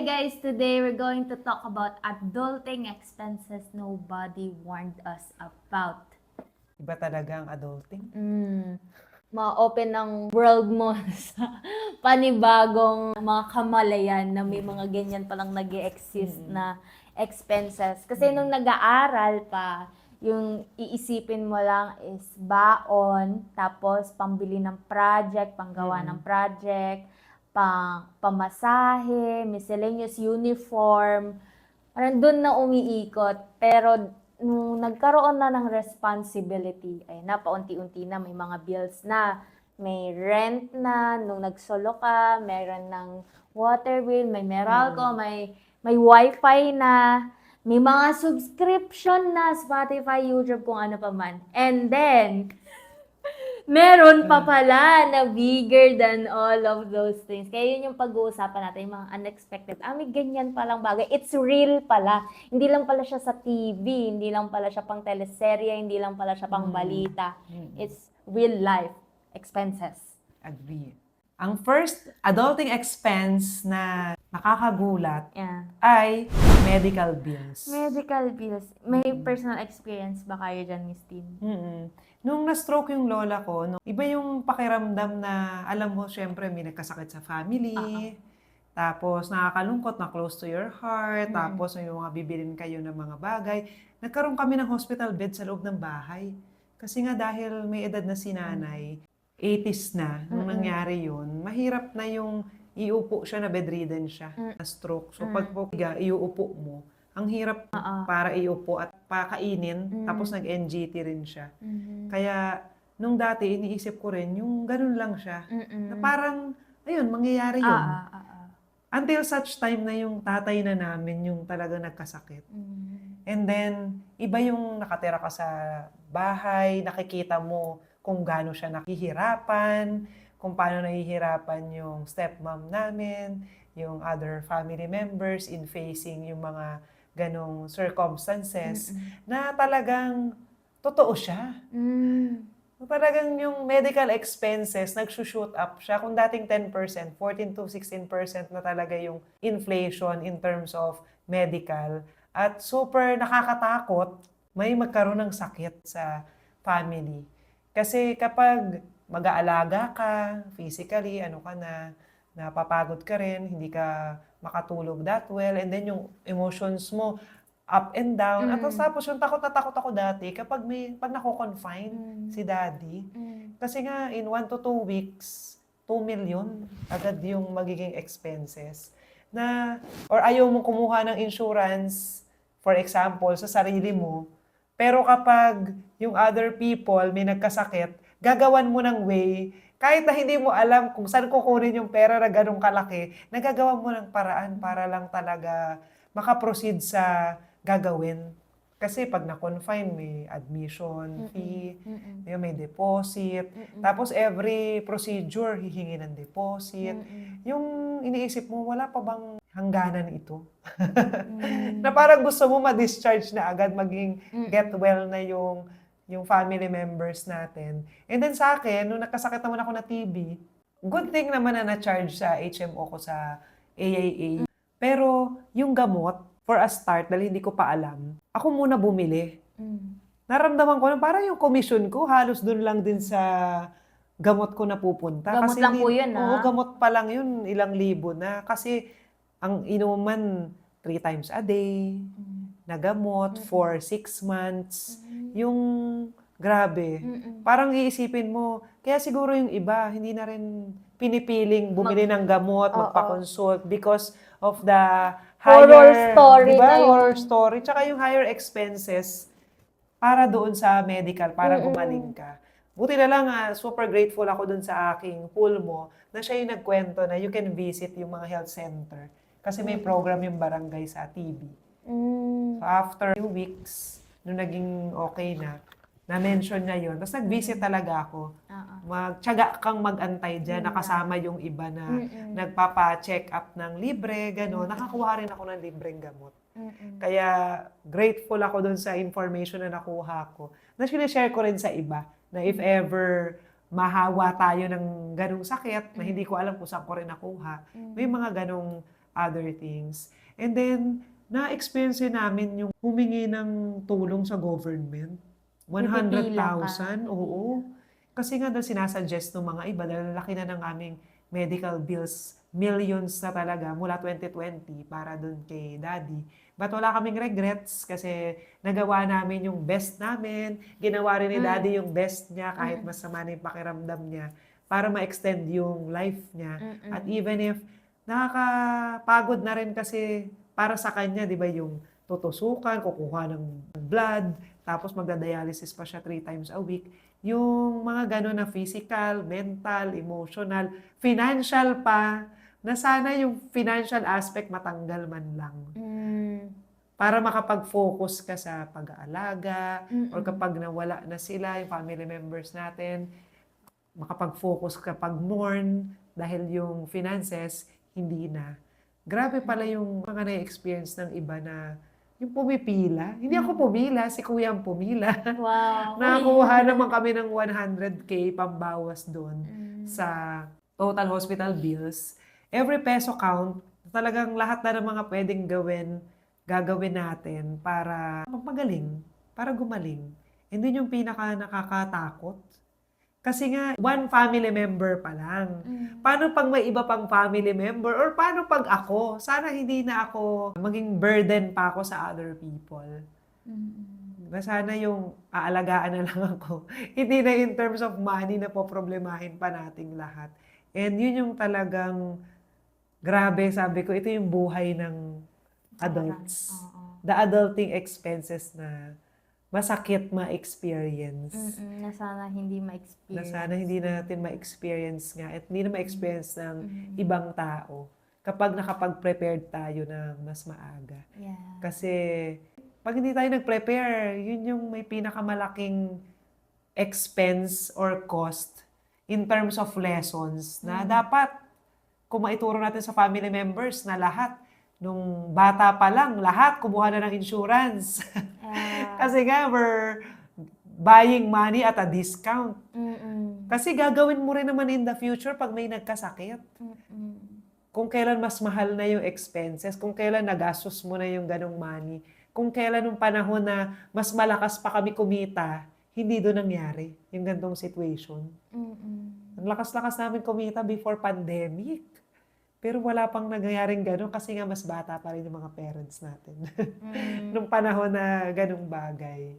guys, today we're going to talk about adulting expenses nobody warned us about. Iba talaga ang adulting. Ma-open ang world mo sa panibagong mga kamalayan na may mga ganyan palang nag-exist na expenses. Kasi nung nag-aaral pa, yung iisipin mo lang is baon, tapos pambili ng project, panggawa ng project, pamasahe, miscellaneous uniform. Parang doon na umiikot. Pero nung nagkaroon na ng responsibility, ay napaunti-unti na may mga bills na. May rent na, nung nagsolo ka, meron ng water bill, may Meralco, may wifi na, may mga subscription na, Spotify, YouTube, kung ano pa man. And then, meron pa pala na bigger than all of those things. Kaya yun yung pag-uusapan natin, yung mga unexpected. May ganyan palang bagay. It's real pala. Hindi lang pala siya sa TV, hindi lang pala siya pang teleserye, hindi lang pala siya pang balita. It's real life expenses. Agree. Ang first adulting expense na nakakagulat Yeah. ay medical bills. Medical bills. May personal experience ba kayo dyan, Miss Tin? Nung na-stroke yung lola ko, iba yung pakiramdam na, alam mo, syempre may nagkasakit sa family, tapos nakakalungkot na close to your heart, tapos may mga bibilin kayo ng mga bagay. Nagkaroon kami ng hospital bed sa loob ng bahay. Kasi nga dahil may edad na si nanay, 80s na, nung nangyari yun, mahirap na yung iupo siya, na bedridden siya, na stroke. So pag iuupo mo, ang hirap para iupo at pakainin, tapos nag-NGT rin siya. Kaya, nung dati, iniisip ko rin, yung ganun lang siya, na parang, ayun, mangyayari yun. Until such time na yung tatay na namin yung talagang nagkasakit. And then, iba yung nakatira ka sa bahay, nakikita mo kung gaano siya nakihirapan, kung paano nahihirapan yung stepmom namin, yung other family members in facing yung mga ganong circumstances, na talagang totoo siya. Talagang yung medical expenses, nagsushoot up siya. Kung dating 10%, 14 to 16% na talaga yung inflation in terms of medical. At super nakakatakot, may magkaroon ng sakit sa family. Kasi kapag mag-aalaga ka, physically, napapagod ka rin, hindi ka makatulog that well, and then yung emotions mo, up and down. At tapos yung takot na takot ako dati kapag pag nako-confine si daddy. Kasi nga, in 1 to 2 weeks, 2 million agad yung magiging expenses. Or ayaw mo kumuha ng insurance, for example, sa sarili mo, pero kapag yung other people may nagkasakit, gagawan mo ng way, kahit na hindi mo alam kung saan kukunin yung pera na ganong kalaki, nagagawa mo ng paraan para lang talaga makaproceed sa gagawin. Kasi pag na-confine, may admission fee, may deposit, tapos every procedure, hihingi ng deposit. Yung iniisip mo, wala pa bang hangganan ito? Na parang gusto mo ma-discharge na agad, maging get well na yung family members natin. And then sa akin, nung nakasakit naman ako na TB, good thing naman na na-charge sa HMO ko sa AAA. Pero yung gamot, for a start, dahil hindi ko pa alam, ako muna bumili. Naramdaman ko na parang yung commission ko, halos dun lang din sa gamot ko na pupunta. Gamot lang po yun, Oo, gamot pa lang yun, ilang libo na. Kasi ang inuman 3 times a day, na gamot for 6 months. Yung grabe. Parang iisipin mo, kaya siguro yung iba, hindi na rin pinipiling bumili ng gamot, magpa-consult because of the Horror story diba? na yun. Horror story. Tsaka yung higher expenses para doon sa medical, para gumaling ka. Buti na lang, super grateful ako dun sa aking pulmo na siya yung nagkwento na you can visit yung mga health center. Kasi may program yung barangay sa TB. So after 2 weeks, nung naging okay na-mention niya yun. Tapos nag-visit talaga ako. Magtiyaga kang mag-antay dyan. Nakasama yung iba na nagpapa-check up ng libre, gano'n. Nakakuha rin ako ng libreng gamot. Kaya grateful ako dun sa information na nakuha ko. Na sinishare ko rin sa iba na if ever mahawa tayo ng ganong sakit na hindi ko alam kung saan ko rin nakuha, may mga ganong other things. And then, na-experience din namin yung humingi ng tulong sa government. Pipipila ka. 100,000, oo. Kasi nga daw sinasuggest ng mga iba, dahil laki na ng aming medical bills, millions na talaga mula 2020 para dun kay daddy. But wala kaming regrets kasi nagawa namin yung best namin, ginawa rin ni daddy yung best niya kahit masama na yung pakiramdam niya para ma-extend yung life niya. At even if nakakapagod na rin kasi para sa kanya, di ba, yung tutusukan, kukuha ng blood, tapos magda-dialysis pa siya 3 times a week. Yung mga gano'n na physical, mental, emotional, financial pa, na sana yung financial aspect matanggal man lang. Para makapag-focus ka sa pag-aalaga, or kapag nawala na sila, yung family members natin, makapag-focus ka pag-mourn dahil yung finances, hindi na. Grabe pala yung mga na-experience ng iba na yung pumipila. Hindi ako pumila, si kuya ang pumila. Wow. Nakakuha naman kami ng 100K pambawas doon sa total hospital bills. Every peso count, talagang lahat na ng mga pwedeng gagawin natin para magpagaling, para gumaling. Hindi yung pinaka nakakatakot. Kasi nga, one family member pa lang. Paano pag may iba pang family member? Or paano pag ako? Sana hindi na ako maging burden pa ako sa other people. Sana yung aalagaan na lang ako. Hindi na in terms of money na poproblemahin pa nating lahat. And yun yung talagang grabe, sabi ko, ito yung buhay ng adults. The adulting expenses na masakit ma-experience. Na sana hindi ma-experience. Na sana hindi natin ma-experience nga at hindi na ma-experience ng ibang tao kapag nakapag-prepared tayo ng mas maaga. Yeah. Kasi pag hindi tayo nag-prepare, yun yung may pinakamalaking expense or cost in terms of lessons na dapat kung maituro natin sa family members na lahat, nung bata pa lang, lahat kumuha na ng insurance. Kasi nga, we're buying money at a discount. Kasi gagawin mo rin naman in the future pag may nagkasakit. Kung kailan mas mahal na yung expenses, kung kailan nagastos mo na yung ganong money, kung kailan nung panahon na mas malakas pa kami kumita, hindi doon nangyari yung gantong situation. Ang lakas-lakas namin kumita before pandemic. Pero wala pang nangyayaring gano'n kasi nga mas bata pa rin yung mga parents natin. Nung panahon na ganong bagay.